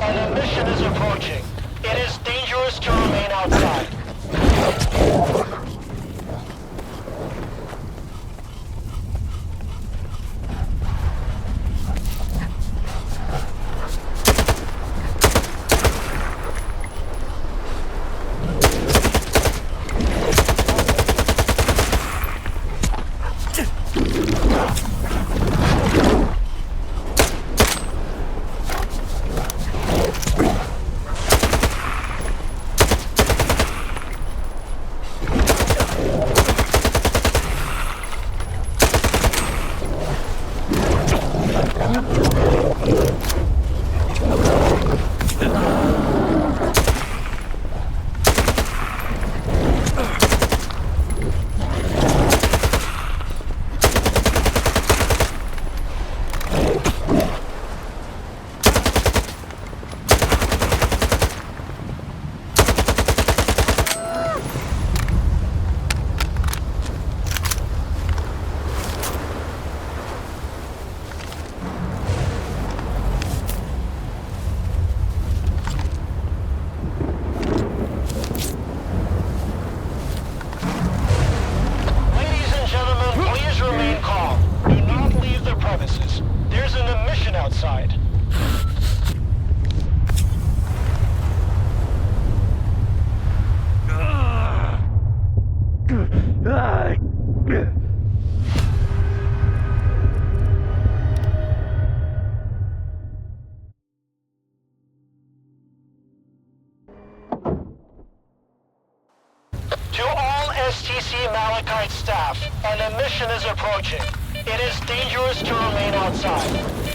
An emission is approaching. It is dangerous to remain outside. There's an emission outside. To all S.T.A.L.K.E.R staff, an emission is approaching. It is dangerous to remain outside.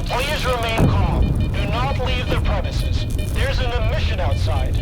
Please remain calm. Do not leave the premises. There's an emission outside.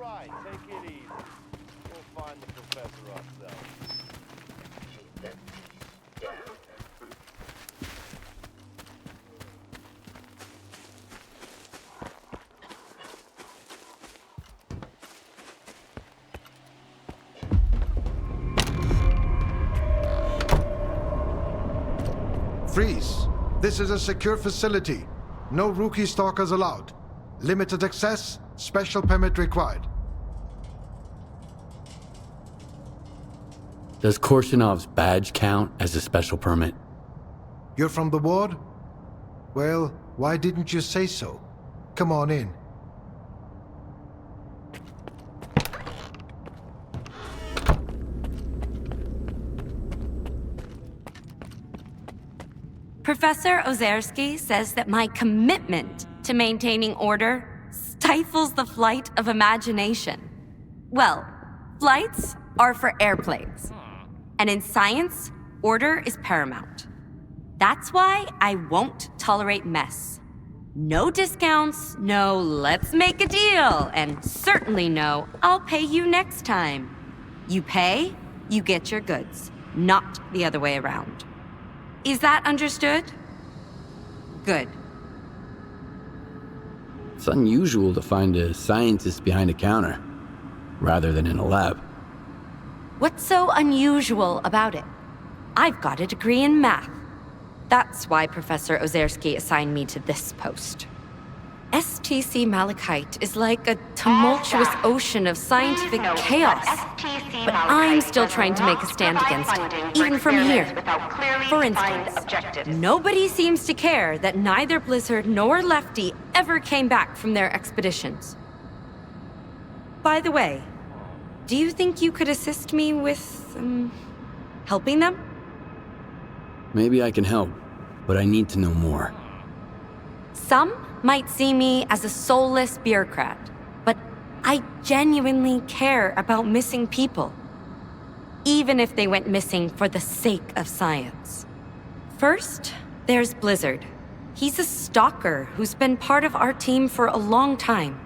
right, take it easy. We'll find the professor ourselves. Freeze! This is a secure facility. No rookie stalkers allowed. Limited access, special permit required. Does Korshinov's badge count as a special permit? You're from the ward? Well, why didn't you say so? Come on in. Professor Ozerski says that my commitment to maintaining order stifles the flight of imagination. Well, flights are for airplanes. And in science, order is paramount. That's why I won't tolerate mess. No discounts, no let's make a deal, and certainly no I'll pay you next time. You pay, you get your goods, not the other way around. Is that understood? Good. It's unusual to find a scientist behind a counter, rather than in a lab. What's so unusual about it? I've got a degree in math. That's why Professor Ozerski assigned me to this post. S.T.A.L.K.E.R is like a tumultuous ocean of scientific chaos. But I'm still trying to make a stand against it, even from here. For instance, nobody seems to care that neither Blizzard nor Lefty ever came back from their expeditions. By the way, do you think you could assist me with, helping them? Maybe I can help, but I need to know more. Some might see me as a soulless bureaucrat, but I genuinely care about missing people. Even if they went missing for the sake of science. First, there's Blizzard. He's a stalker who's been part of our team for a long time.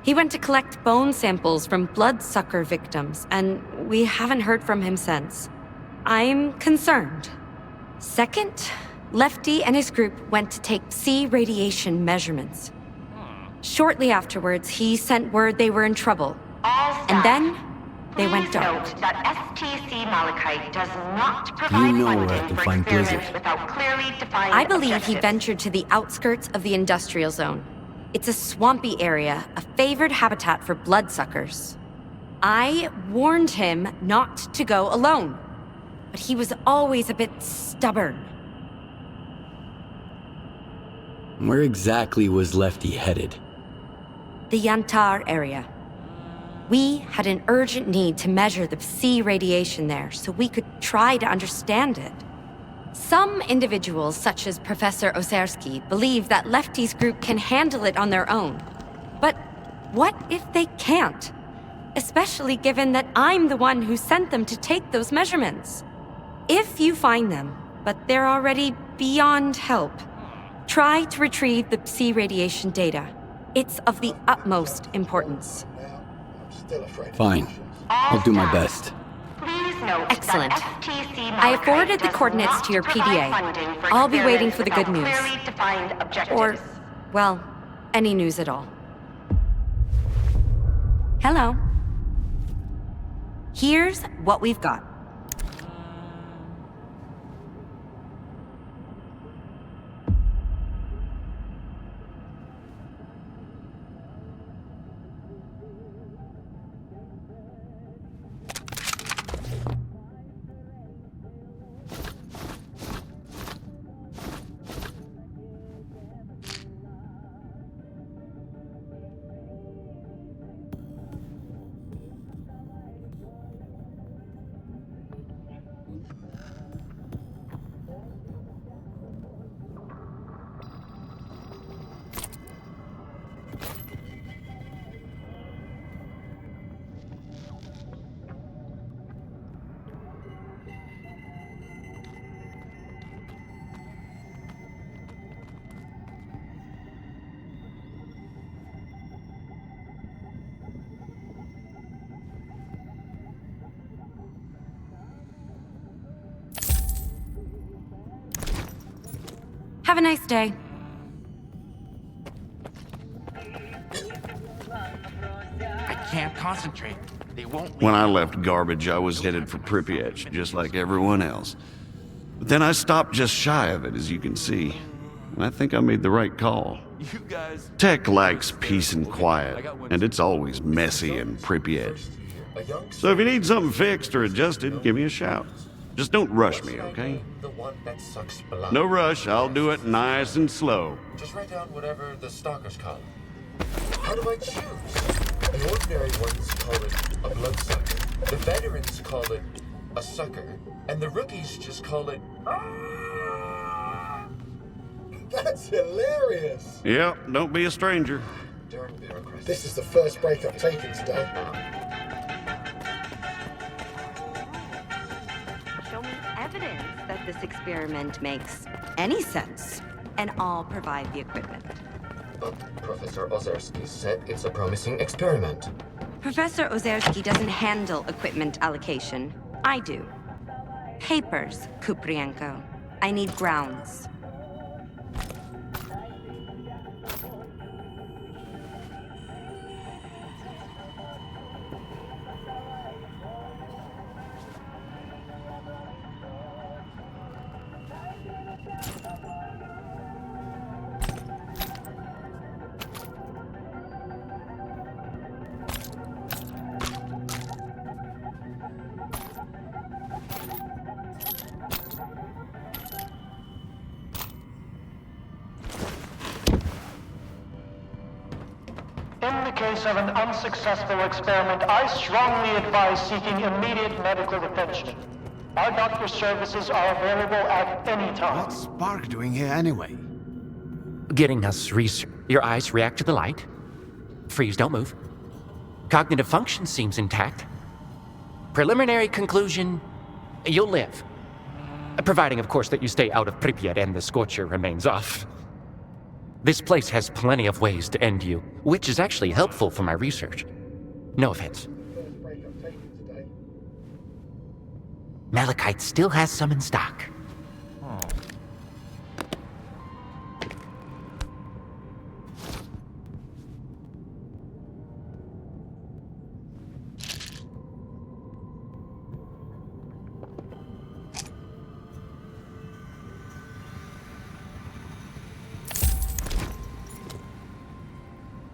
He went to collect bone samples from bloodsucker victims, and we haven't heard from him since. I'm concerned. Second, Lefty and his group went to take Psi radiation measurements. Shortly afterwards, he sent word they were in trouble. And then, they went dark. That S.T.A.L.K.E.R does not provide You know where I funding can for find experiments Blizzard. without clearly defined I believe he objectives. ventured to the outskirts of the industrial zone. It's a swampy area, a favored habitat for bloodsuckers. I warned him not to go alone, but he was always a bit stubborn. Where exactly was Lefty headed? The Yantar area. We had an urgent need to measure the Psi radiation there so we could try to understand it. Some individuals, such as Professor Ozerski, believe that Lefty's group can handle it on their own. But what if they can't? Especially given that I'm the one who sent them to take those measurements. If you find them, but they're already beyond help, try to retrieve the Psi radiation data. It's of the utmost importance. Fine. I'll do my best. Please note Excellent. that S.T.A.L.K.E.R I have forwarded the does coordinates not to your provide PDA. funding for I'll be waiting experiments for the good without news. clearly defined objectives. Or, well, any news at all. Hello. Here's what we've got. Have a nice day. I can't concentrate. They won't When leave. I left Garbage, I was headed for Pripyat, just like everyone else. But then I stopped just shy of it, as you can see. And I think I made the right call. You guys. Tech likes peace and quiet, and it's always messy in Pripyat. So if you need something fixed or adjusted, give me a shout. Just don't rush me, okay? The one that sucks blood. No rush, I'll do it nice and slow. Just write down whatever the stalkers call it. How do I choose? The ordinary ones call it a bloodsucker. The veterans call it a sucker. And the rookies just call it... That's hilarious! Yeah, don't be a stranger. Darn bureaucrats. This is the first break I've taken today. Show me evidence that this experiment makes any sense, and I'll provide the equipment. Professor Ozerski said it's a promising experiment. Professor Ozerski doesn't handle equipment allocation. I do. Papers, Kuprienko. I need grounds. In the case of an unsuccessful experiment, I strongly advise seeking immediate medical attention. Our doctor services are available at any time. What's Spark doing here anyway? Getting us research. Your eyes react to the light. Freeze, don't move. Cognitive function seems intact. Preliminary conclusion, you'll live. Providing, of course, that you stay out of Pripyat and the scorcher remains off. This place has plenty of ways to end you, which is actually helpful for my research. No offense. Malachite still has some in stock.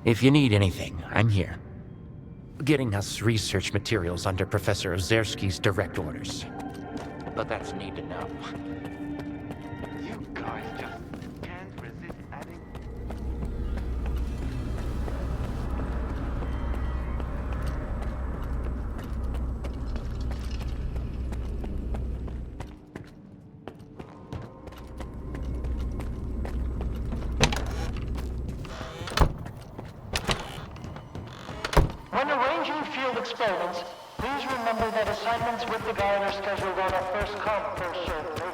If you need anything, I'm here. Getting us research materials under Professor Ozerski's direct orders. But that's need to know. You guys just can't resist adding. When arranging field experiments, please remember that assignments with the guide are scheduled on a first come, first served basis.